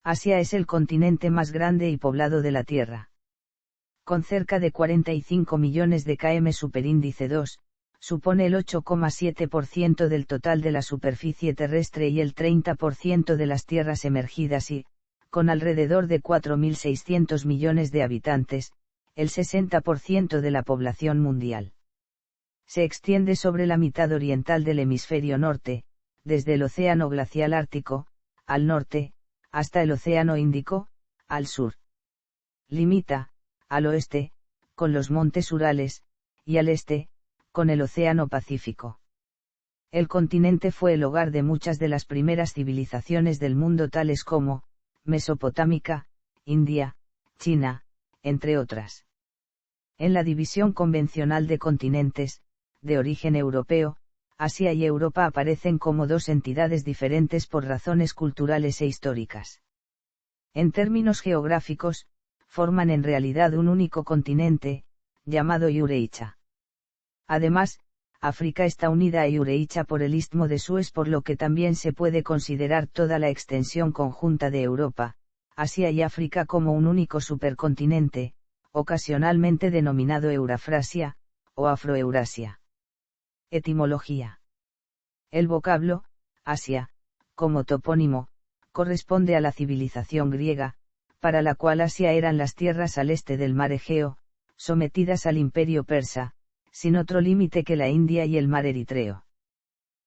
Asia es el continente más grande y poblado de la Tierra. Con cerca de 45 millones de km superíndice 2, supone el 8,7% del total de la superficie terrestre y el 30% de las tierras emergidas y, con alrededor de 4.600 millones de habitantes, el 60% de la población mundial. Se extiende sobre la mitad oriental del hemisferio norte, desde el Océano Glacial Ártico, al norte, hasta el Océano Índico, al sur. Limita, al oeste, con los montes Urales, y al este, con el Océano Pacífico. El continente fue el hogar de muchas de las primeras civilizaciones del mundo tales como, Mesopotámica, India, China, entre otras. En la división convencional de continentes, de origen europeo, Asia y Europa aparecen como dos entidades diferentes por razones culturales e históricas. En términos geográficos, forman en realidad un único continente, llamado Eurasia. Además, África está unida a Eurasia por el istmo de Suez, por lo que también se puede considerar toda la extensión conjunta de Europa, Asia y África como un único supercontinente, ocasionalmente denominado Eurafrasia, o Afroeurasia. Etimología. El vocablo, Asia, como topónimo, corresponde a la civilización griega, para la cual Asia eran las tierras al este del mar Egeo, sometidas al imperio persa, sin otro límite que la India y el mar Eritreo.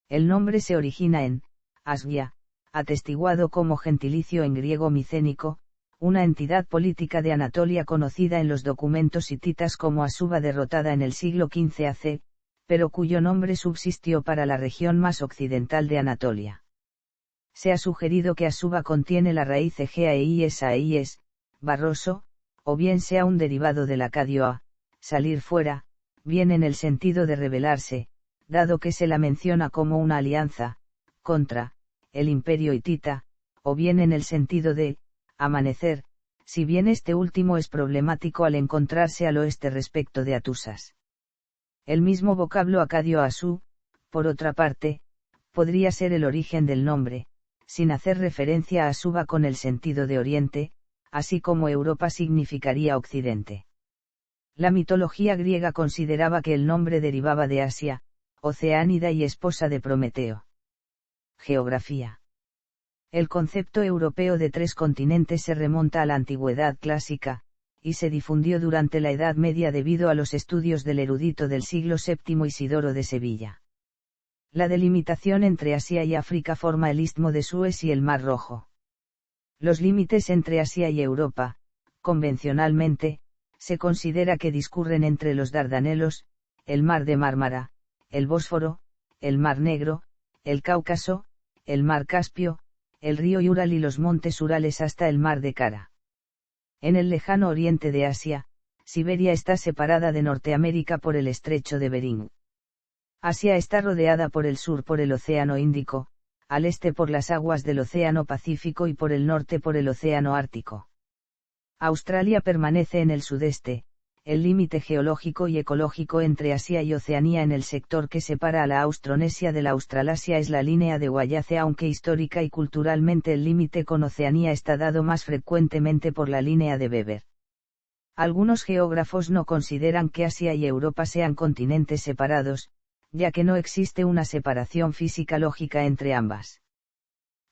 El nombre se origina en Asgia, atestiguado como gentilicio en griego micénico, una entidad política de Anatolia conocida en los documentos hititas como Asuba, derrotada en el siglo XV a.C., pero cuyo nombre subsistió para la región más occidental de Anatolia. Se ha sugerido que Asuba contiene la raíz egea eies, barroso, o bien sea un derivado del acadio a, salir fuera, bien en el sentido de rebelarse, dado que se la menciona como una alianza, contra, el imperio hitita, o bien en el sentido de, amanecer, si bien este último es problemático al encontrarse al oeste respecto de Atusas. El mismo vocablo acadio asú, por otra parte, podría ser el origen del nombre, sin hacer referencia a Asuba con el sentido de oriente, así como Europa significaría occidente. La mitología griega consideraba que el nombre derivaba de Asia, oceánida y esposa de Prometeo. Geografía. El concepto europeo de tres continentes se remonta a la antigüedad clásica, y se difundió durante la Edad Media debido a los estudios del erudito del siglo VII Isidoro de Sevilla. La delimitación entre Asia y África forma el istmo de Suez y el Mar Rojo. Los límites entre Asia y Europa, convencionalmente, se considera que discurren entre los Dardanelos, el Mar de Mármara, el Bósforo, el Mar Negro, el Cáucaso, el Mar Caspio, el río Ural y los montes Urales hasta el Mar de Kara. En el lejano oriente de Asia, Siberia está separada de Norteamérica por el estrecho de Bering. Asia está rodeada por el sur por el Océano Índico, al este por las aguas del Océano Pacífico y por el norte por el Océano Ártico. Australia permanece en el sudeste, el límite geológico y ecológico entre Asia y Oceanía en el sector que separa a la Austronesia de la Australasia es la línea de Wallace, aunque histórica y culturalmente el límite con Oceanía está dado más frecuentemente por la línea de Weber. Algunos geógrafos no consideran que Asia y Europa sean continentes separados, ya que no existe una separación física lógica entre ambas.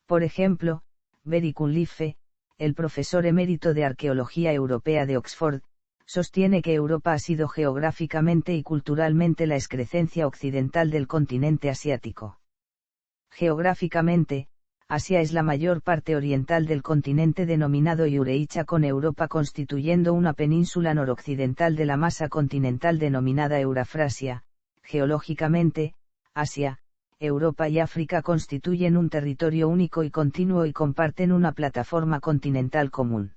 Por ejemplo, Barry Cunliffe, el profesor emérito de Arqueología Europea de Oxford, sostiene que Europa ha sido geográficamente y culturalmente la excrescencia occidental del continente asiático. Geográficamente, Asia es la mayor parte oriental del continente denominado Eurasia, con Europa constituyendo una península noroccidental de la masa continental denominada Eurafrasia. Geológicamente, Asia, Europa y África constituyen un territorio único y continuo y comparten una plataforma continental común.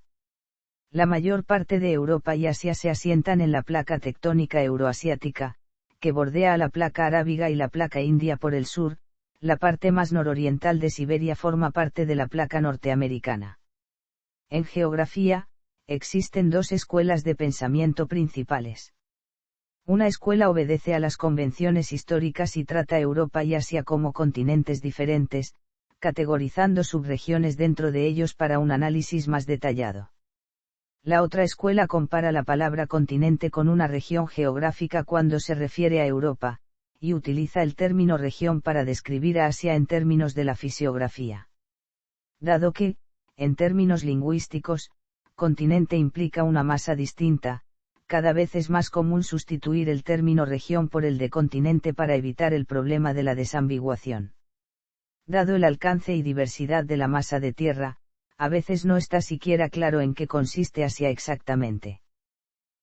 La mayor parte de Europa y Asia se asientan en la placa tectónica euroasiática, que bordea a la placa arábiga y la placa india por el sur. La parte más nororiental de Siberia forma parte de la placa norteamericana. En geografía, existen dos escuelas de pensamiento principales. Una escuela obedece a las convenciones históricas y trata a Europa y Asia como continentes diferentes, categorizando subregiones dentro de ellos para un análisis más detallado. La otra escuela compara la palabra continente con una región geográfica cuando se refiere a Europa, y utiliza el término región para describir a Asia en términos de la fisiografía. Dado que, en términos lingüísticos, continente implica una masa distinta, cada vez es más común sustituir el término región por el de continente para evitar el problema de la desambiguación. Dado el alcance y diversidad de la masa de tierra, a veces no está siquiera claro en qué consiste Asia exactamente.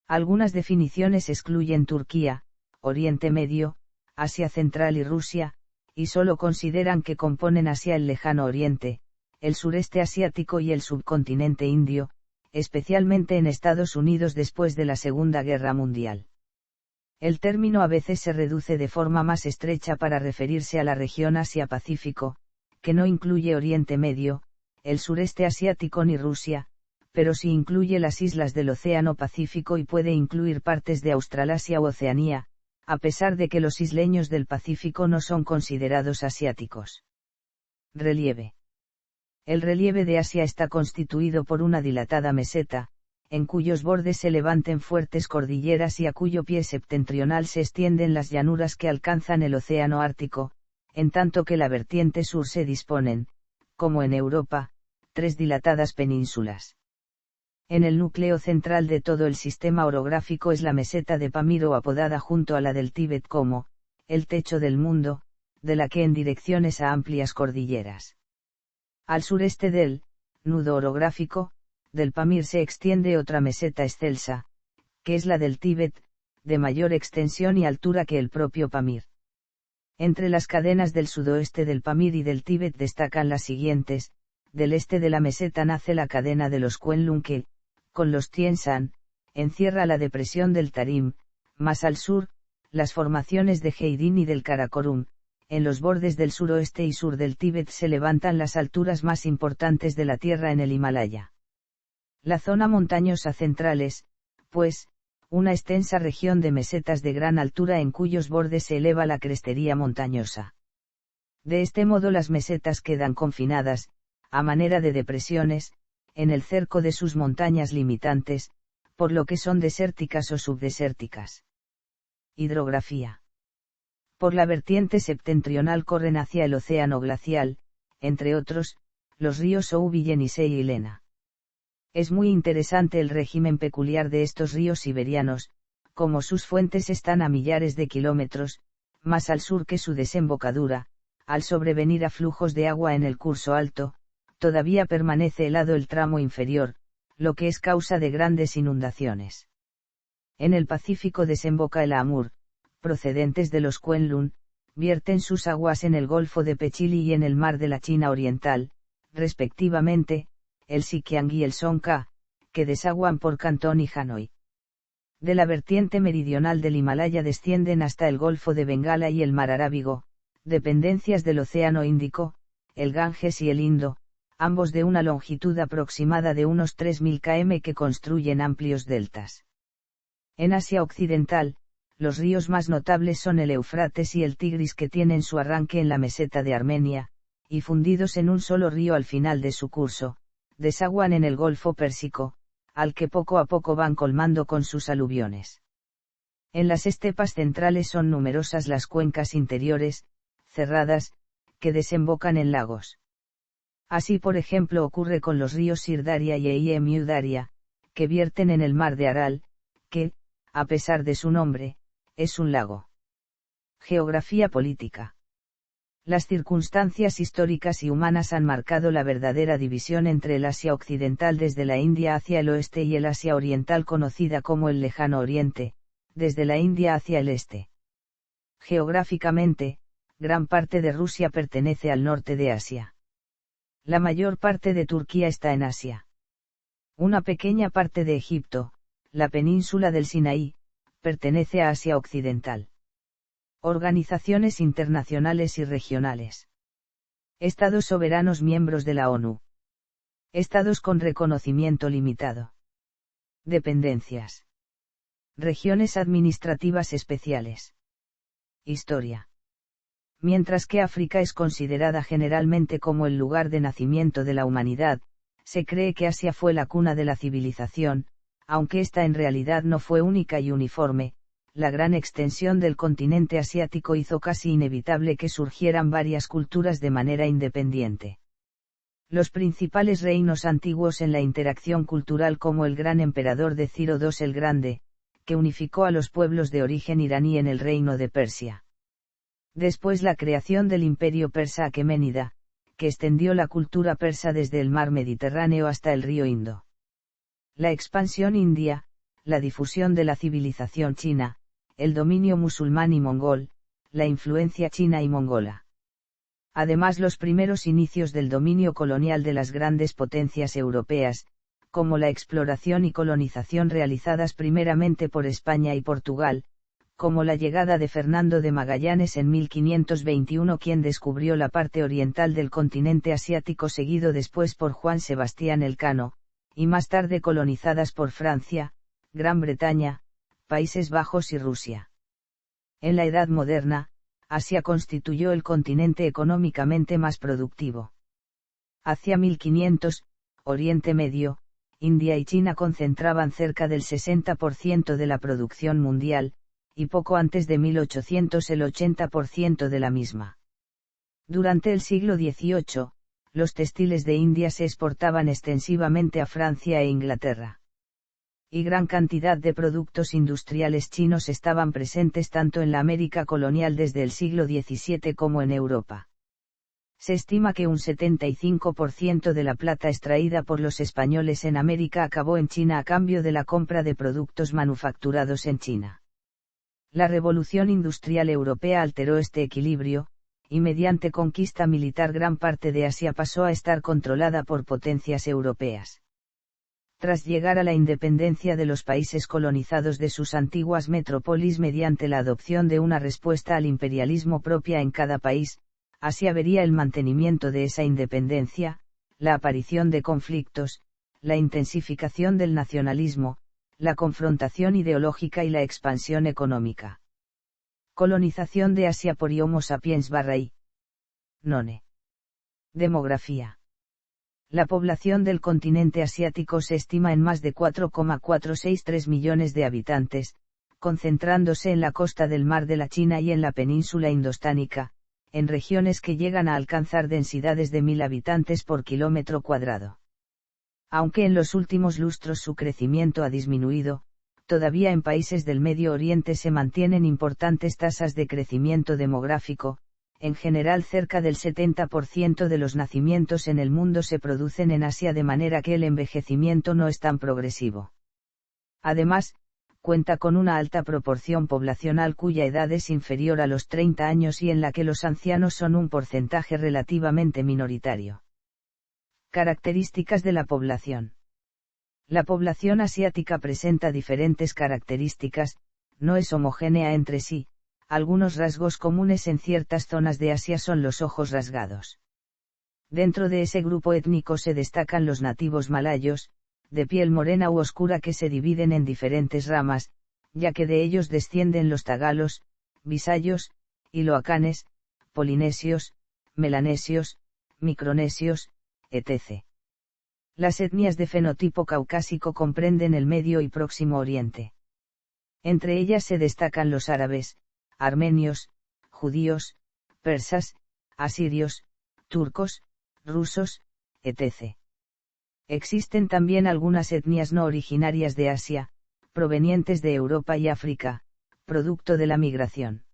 Algunas definiciones excluyen Turquía, Oriente Medio, Asia Central y Rusia, y solo consideran que componen Asia el Lejano Oriente, el sureste asiático y el subcontinente indio, especialmente en Estados Unidos después de la Segunda Guerra Mundial. El término a veces se reduce de forma más estrecha para referirse a la región Asia-Pacífico, que no incluye Oriente Medio, el sureste asiático ni Rusia, pero sí incluye las islas del Océano Pacífico y puede incluir partes de Australasia u Oceanía, a pesar de que los isleños del Pacífico no son considerados asiáticos. Relieve. El relieve de Asia está constituido por una dilatada meseta, en cuyos bordes se levanten fuertes cordilleras y a cuyo pie septentrional se extienden las llanuras que alcanzan el Océano Ártico, en tanto que la vertiente sur se disponen, como en Europa, 3 dilatadas penínsulas. En el núcleo central de todo el sistema orográfico es la meseta de Pamir o apodada junto a la del Tíbet como, el techo del mundo, de la que en direcciones a amplias cordilleras. Al sureste del nudo orográfico, del Pamir se extiende otra meseta excelsa, que es la del Tíbet, de mayor extensión y altura que el propio Pamir. Entre las cadenas del sudoeste del Pamir y del Tíbet destacan las siguientes: del este de la meseta nace la cadena de los Kwenlun que, con los Tien Shan, encierra la depresión del Tarim, más al sur, las formaciones de Heidin y del Karakorum. En los bordes del suroeste y sur del Tíbet se levantan las alturas más importantes de la Tierra en el Himalaya. La zona montañosa central es, pues, una extensa región de mesetas de gran altura en cuyos bordes se eleva la crestería montañosa. De este modo las mesetas quedan confinadas, a manera de depresiones, en el cerco de sus montañas limitantes, por lo que son desérticas o subdesérticas. Hidrografía. Por la vertiente septentrional corren hacia el océano glacial, entre otros, los ríos Oub y Yenisei y Lena. Es muy interesante el régimen peculiar de estos ríos siberianos, como sus fuentes están a millares de kilómetros, más al sur que su desembocadura, al sobrevenir a flujos de agua en el curso alto, todavía permanece helado el tramo inferior, lo que es causa de grandes inundaciones. En el Pacífico desemboca el Amur, procedentes de los Kwenlun, vierten sus aguas en el Golfo de Pechili y en el Mar de la China Oriental, respectivamente, el Sikiang y el Songkha, que desaguan por Cantón y Hanoi. De la vertiente meridional del Himalaya descienden hasta el Golfo de Bengala y el Mar Arábigo, dependencias del Océano Índico, el Ganges y el Indo, ambos de una longitud aproximada de unos 3.000 km que construyen amplios deltas. En Asia Occidental, los ríos más notables son el Éufrates y el Tigris que tienen su arranque en la meseta de Armenia, y fundidos en un solo río al final de su curso, desaguan en el Golfo Pérsico, al que poco a poco van colmando con sus aluviones. En las estepas centrales son numerosas las cuencas interiores, cerradas, que desembocan en lagos. Así por ejemplo ocurre con los ríos Sirdaria y Eyemiu Daria, que vierten en el mar de Aral, que, a pesar de su nombre, es un lago. Geografía política. Las circunstancias históricas y humanas han marcado la verdadera división entre el Asia occidental desde la India hacia el oeste y el Asia oriental conocida como el Lejano Oriente, desde la India hacia el este. Geográficamente, gran parte de Rusia pertenece al norte de Asia. La mayor parte de Turquía está en Asia. Una pequeña parte de Egipto, la península del Sinaí, pertenece a Asia occidental. Organizaciones internacionales y regionales. Estados soberanos miembros de la ONU. Estados con reconocimiento limitado. Dependencias. Regiones administrativas especiales. Historia. Mientras que África es considerada generalmente como el lugar de nacimiento de la humanidad, se cree que Asia fue la cuna de la civilización, aunque esta en realidad no fue única y uniforme. La gran extensión del continente asiático hizo casi inevitable que surgieran varias culturas de manera independiente. Los principales reinos antiguos en la interacción cultural, como el gran emperador de Ciro II el Grande, que unificó a los pueblos de origen iraní en el reino de Persia. Después la creación del imperio persa aqueménida, que extendió la cultura persa desde el mar Mediterráneo hasta el río Indo. La expansión india, la difusión de la civilización china, el dominio musulmán y mongol, la influencia china y mongola. Además, los primeros inicios del dominio colonial de las grandes potencias europeas, como la exploración y colonización realizadas primeramente por España y Portugal, como la llegada de Fernando de Magallanes en 1521, quien descubrió la parte oriental del continente asiático, seguido después por Juan Sebastián Elcano, y más tarde colonizadas por Francia, Gran Bretaña, Países Bajos y Rusia. En la Edad Moderna, Asia constituyó el continente económicamente más productivo. Hacia 1500, Oriente Medio, India y China concentraban cerca del 60% de la producción mundial, y poco antes de 1800 el 80% de la misma. Durante el siglo XVIII, los textiles de India se exportaban extensivamente a Francia e Inglaterra. Y gran cantidad de productos industriales chinos estaban presentes tanto en la América colonial desde el siglo XVII como en Europa. Se estima que un 75% de la plata extraída por los españoles en América acabó en China a cambio de la compra de productos manufacturados en China. La revolución industrial europea alteró este equilibrio, y mediante conquista militar gran parte de Asia pasó a estar controlada por potencias europeas. Tras llegar a la independencia de los países colonizados de sus antiguas metrópolis mediante la adopción de una respuesta al imperialismo propia en cada país, Asia vería el mantenimiento de esa independencia, la aparición de conflictos, la intensificación del nacionalismo, la confrontación ideológica y la expansión económica. Colonización de Asia por Homo sapiens /I. None. Demografía. La población del continente asiático se estima en más de 4,463 millones de habitantes, concentrándose en la costa del Mar de la China y en la península indostánica, en regiones que llegan a alcanzar densidades de 1000 habitantes por kilómetro cuadrado. Aunque en los últimos lustros su crecimiento ha disminuido, todavía en países del Medio Oriente se mantienen importantes tasas de crecimiento demográfico. En general, cerca del 70% de los nacimientos en el mundo se producen en Asia, de manera que el envejecimiento no es tan progresivo. Además, cuenta con una alta proporción poblacional cuya edad es inferior a los 30 años y en la que los ancianos son un porcentaje relativamente minoritario. Características de la población. La población asiática presenta diferentes características, no es homogénea entre sí. Algunos rasgos comunes en ciertas zonas de Asia son los ojos rasgados. Dentro de ese grupo étnico se destacan los nativos malayos, de piel morena u oscura, que se dividen en diferentes ramas, ya que de ellos descienden los tagalos, visayos, iloacanes, polinesios, melanesios, micronesios, etc. Las etnias de fenotipo caucásico comprenden el Medio y Próximo Oriente. Entre ellas se destacan los árabes, armenios, judíos, persas, asirios, turcos, rusos, etc. Existen también algunas etnias no originarias de Asia, provenientes de Europa y África, producto de la migración.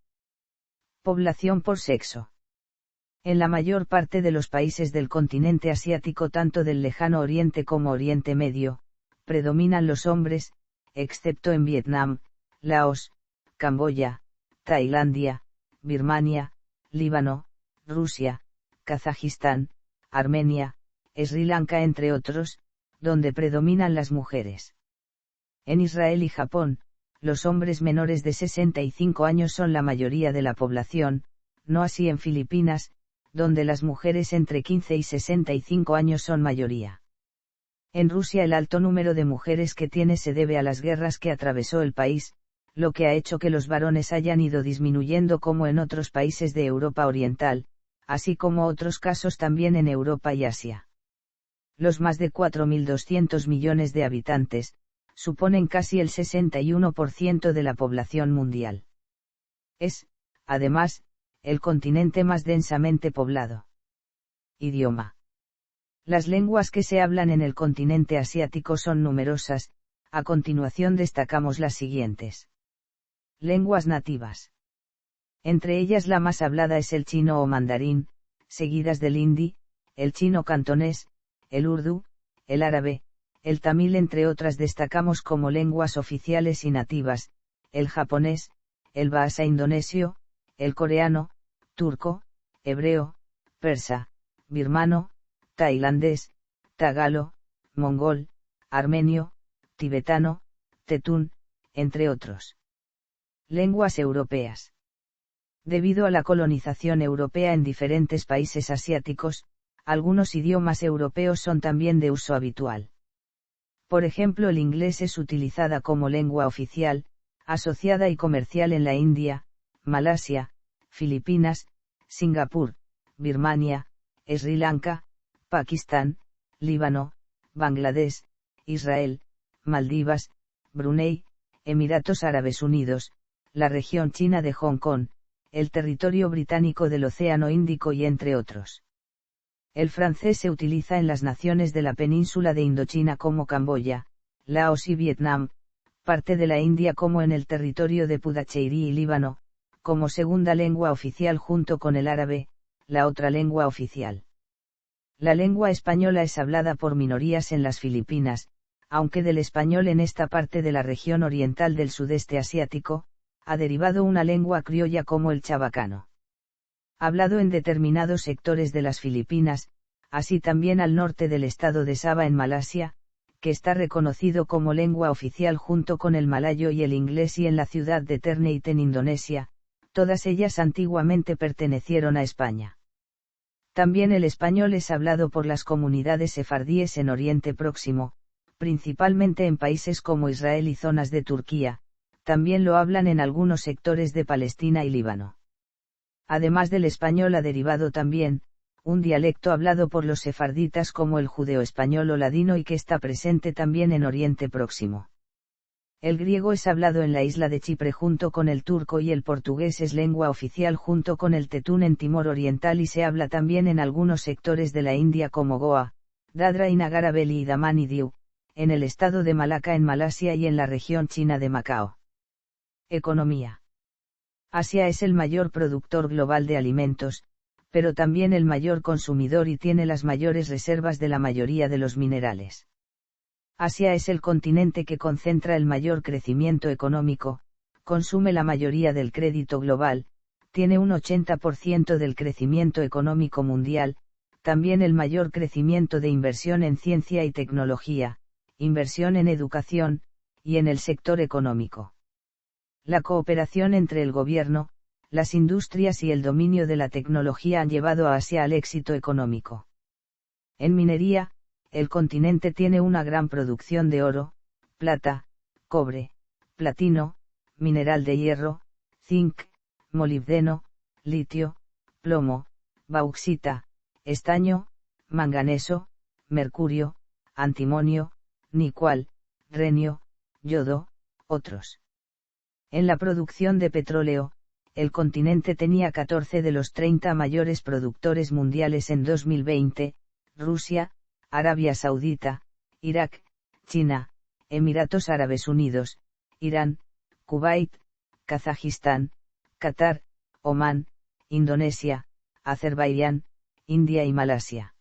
Población por sexo. En la mayor parte de los países del continente asiático, tanto del Lejano Oriente como Oriente Medio, predominan los hombres, excepto en Vietnam, Laos, Camboya, Tailandia, Birmania, Líbano, Rusia, Kazajistán, Armenia, Sri Lanka, entre otros, donde predominan las mujeres. En Israel y Japón, los hombres menores de 65 años son la mayoría de la población, no así en Filipinas, donde las mujeres entre 15 y 65 años son mayoría. En Rusia el alto número de mujeres que tiene se debe a las guerras que atravesó el país, lo que ha hecho que los varones hayan ido disminuyendo como en otros países de Europa Oriental, así como otros casos también en Europa y Asia. Los más de 4.200 millones de habitantes, suponen casi el 61% de la población mundial. Es, además, el continente más densamente poblado. Idioma. Las lenguas que se hablan en el continente asiático son numerosas, a continuación destacamos las siguientes. Lenguas nativas. Entre ellas la más hablada es el chino o mandarín, seguidas del hindi, el chino cantonés, el urdu, el árabe, el tamil entre otras destacamos como lenguas oficiales y nativas, el japonés, el bahasa indonesio, el coreano, turco, hebreo, persa, birmano, tailandés, tagalo, mongol, armenio, tibetano, tetún, entre otros. Lenguas europeas. Debido a la colonización europea en diferentes países asiáticos, algunos idiomas europeos son también de uso habitual. Por ejemplo, el inglés es utilizada como lengua oficial, asociada y comercial en la India, Malasia, Filipinas, Singapur, Birmania, Sri Lanka, Pakistán, Líbano, Bangladesh, Israel, Maldivas, Brunei, Emiratos Árabes Unidos, la región china de Hong Kong, el territorio británico del Océano Índico y entre otros. El francés se utiliza en las naciones de la península de Indochina como Camboya, Laos y Vietnam, parte de la India como en el territorio de Puducherry y Líbano, como segunda lengua oficial junto con el árabe, la otra lengua oficial. La lengua española es hablada por minorías en las Filipinas, aunque del español en esta parte de la región oriental del sudeste asiático, ha derivado una lengua criolla como el chabacano. Hablado en determinados sectores de las Filipinas, así también al norte del estado de Sabah en Malasia, que está reconocido como lengua oficial junto con el malayo y el inglés y en la ciudad de Ternate en Indonesia, todas ellas antiguamente pertenecieron a España. También el español es hablado por las comunidades sefardíes en Oriente Próximo, principalmente en países como Israel y zonas de Turquía, también lo hablan en algunos sectores de Palestina y Líbano. Además del español ha derivado también, un dialecto hablado por los sefarditas como el judeo-español o ladino y que está presente también en Oriente Próximo. El griego es hablado en la isla de Chipre junto con el turco y el portugués es lengua oficial junto con el tetún en Timor Oriental y se habla también en algunos sectores de la India como Goa, Dadra y Nagara Haveli y Daman y Diu, en el estado de Malaca en Malasia y en la región china de Macao. Economía. Asia es el mayor productor global de alimentos, pero también el mayor consumidor y tiene las mayores reservas de la mayoría de los minerales. Asia es el continente que concentra el mayor crecimiento económico, consume la mayoría del crédito global, tiene un 80% del crecimiento económico mundial, también el mayor crecimiento de inversión en ciencia y tecnología, inversión en educación, y en el sector económico. La cooperación entre el gobierno, las industrias y el dominio de la tecnología han llevado a Asia al éxito económico. En minería, el continente tiene una gran producción de oro, plata, cobre, platino, mineral de hierro, zinc, molibdeno, litio, plomo, bauxita, estaño, manganeso, mercurio, antimonio, níquel, renio, yodo, otros. En la producción de petróleo, el continente tenía 14 de los 30 mayores productores mundiales en 2020, Rusia, Arabia Saudita, Irak, China, Emiratos Árabes Unidos, Irán, Kuwait, Kazajistán, Qatar, Omán, Indonesia, Azerbaiyán, India y Malasia.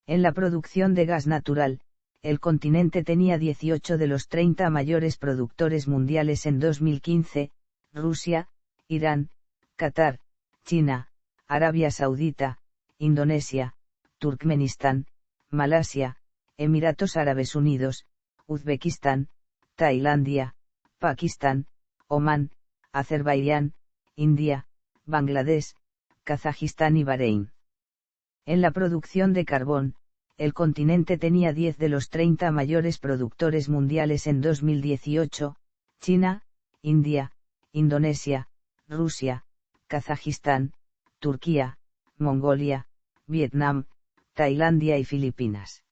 En la producción de gas natural, el continente tenía 18 de los 30 mayores productores mundiales en 2015, Rusia, Irán, Qatar, China, Arabia Saudita, Indonesia, Turkmenistán, Malasia, Emiratos Árabes Unidos, Uzbekistán, Tailandia, Pakistán, Omán, Azerbaiyán, India, Bangladesh, Kazajistán y Bahrein. En la producción de carbón, el continente tenía 10 de los 30 mayores productores mundiales en 2018, China, India, Indonesia, Rusia, Kazajistán, Turquía, Mongolia, Vietnam, Tailandia y Filipinas.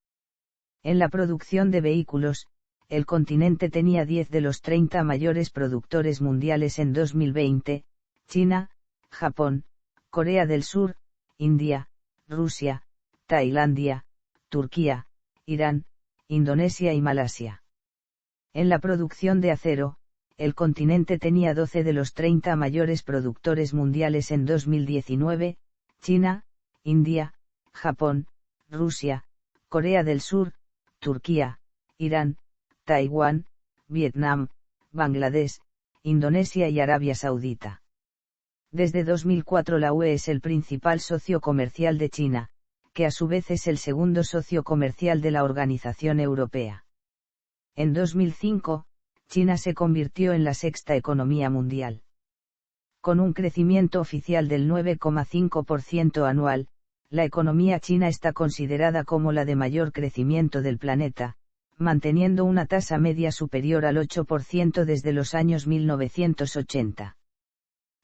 En la producción de vehículos, el continente tenía 10 de los 30 mayores productores mundiales en 2020, China, Japón, Corea del Sur, India, Rusia, Tailandia, Turquía, Irán, Indonesia y Malasia. En la producción de acero, el continente tenía 12 de los 30 mayores productores mundiales en 2019, China, India, Japón, Rusia, Corea del Sur, Turquía, Irán, Taiwán, Vietnam, Bangladesh, Indonesia y Arabia Saudita. Desde 2004 la UE es el principal socio comercial de China, que a su vez es el segundo socio comercial de la Organización Europea. En 2005, China se convirtió en la sexta economía mundial. Con un crecimiento oficial del 9,5% anual, la economía china está considerada como la de mayor crecimiento del planeta, manteniendo una tasa media superior al 8% desde los años 1980.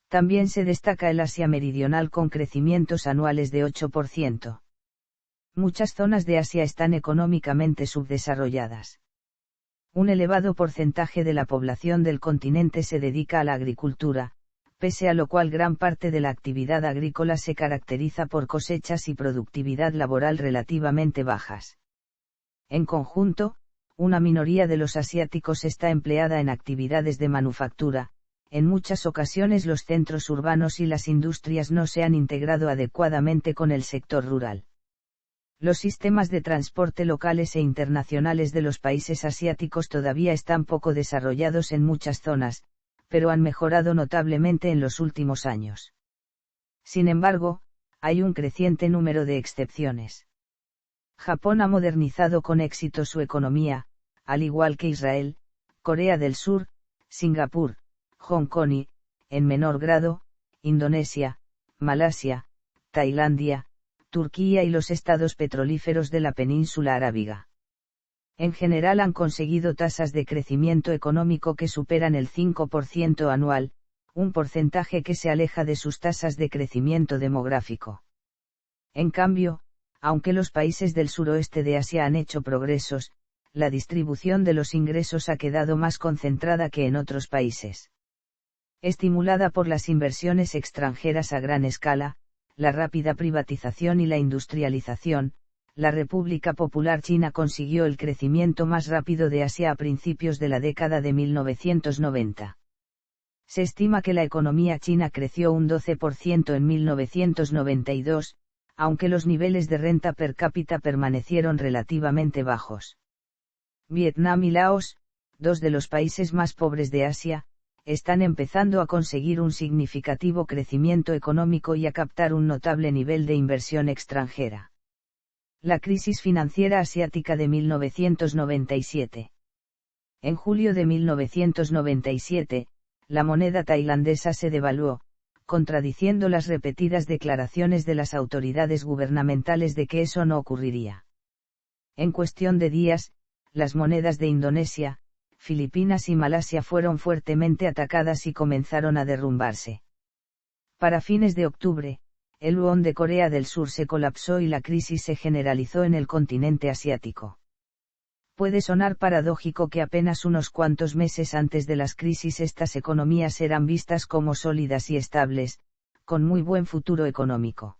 También se destaca el Asia Meridional con crecimientos anuales de 8%. Muchas zonas de Asia están económicamente subdesarrolladas. Un elevado porcentaje de la población del continente se dedica a la agricultura, pese a lo cual gran parte de la actividad agrícola se caracteriza por cosechas y productividad laboral relativamente bajas. En conjunto, una minoría de los asiáticos está empleada en actividades de manufactura. En muchas ocasiones los centros urbanos y las industrias no se han integrado adecuadamente con el sector rural. Los sistemas de transporte locales e internacionales de los países asiáticos todavía están poco desarrollados en muchas zonas, pero han mejorado notablemente en los últimos años. Sin embargo, hay un creciente número de excepciones. Japón ha modernizado con éxito su economía, al igual que Israel, Corea del Sur, Singapur, Hong Kong y, en menor grado, Indonesia, Malasia, Tailandia, Turquía y los estados petrolíferos de la península arábiga. En general han conseguido tasas de crecimiento económico que superan el 5% anual, un porcentaje que se aleja de sus tasas de crecimiento demográfico. En cambio, aunque los países del suroeste de Asia han hecho progresos, la distribución de los ingresos ha quedado más concentrada que en otros países. Estimulada por las inversiones extranjeras a gran escala, la rápida privatización y la industrialización, la República Popular China consiguió el crecimiento más rápido de Asia a principios de la década de 1990. Se estima que la economía china creció un 12% en 1992, aunque los niveles de renta per cápita permanecieron relativamente bajos. Vietnam y Laos, dos de los países más pobres de Asia, están empezando a conseguir un significativo crecimiento económico y a captar un notable nivel de inversión extranjera. La crisis financiera asiática de 1997. En julio de 1997, la moneda tailandesa se devaluó, contradiciendo las repetidas declaraciones de las autoridades gubernamentales de que eso no ocurriría. En cuestión de días, las monedas de Indonesia, Filipinas y Malasia fueron fuertemente atacadas y comenzaron a derrumbarse. Para fines de octubre, el won de Corea del Sur se colapsó y la crisis se generalizó en el continente asiático. Puede sonar paradójico que apenas unos cuantos meses antes de las crisis estas economías eran vistas como sólidas y estables, con muy buen futuro económico.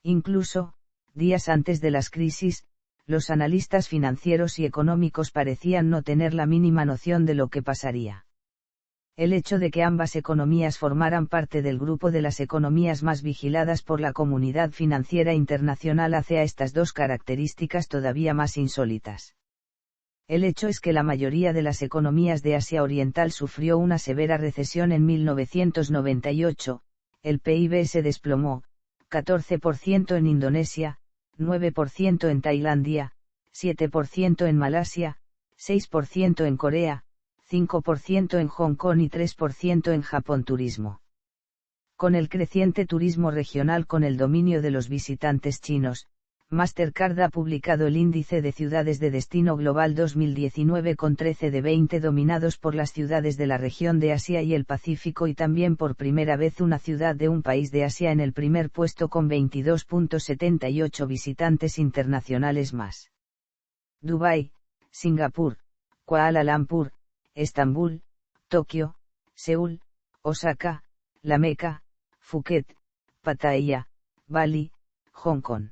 Incluso, días antes de las crisis, los analistas financieros y económicos parecían no tener la mínima noción de lo que pasaría. El hecho de que ambas economías formaran parte del grupo de las economías más vigiladas por la comunidad financiera internacional hace a estas dos características todavía más insólitas. El hecho es que la mayoría de las economías de Asia Oriental sufrió una severa recesión en 1998, el PIB se desplomó, 14% en Indonesia, 9% en Tailandia, 7% en Malasia, 6% en Corea, 5% en Hong Kong y 3% en Japón. Turismo. Con el creciente turismo regional con el dominio de los visitantes chinos, Mastercard ha publicado el índice de ciudades de destino global 2019 con 13 de 20 dominados por las ciudades de la región de Asia y el Pacífico y también por primera vez una ciudad de un país de Asia en el primer puesto con 22.78 visitantes internacionales más. Dubái, Singapur, Kuala Lumpur, Estambul, Tokio, Seúl, Osaka, La Meca, Phuket, Pattaya, Bali, Hong Kong.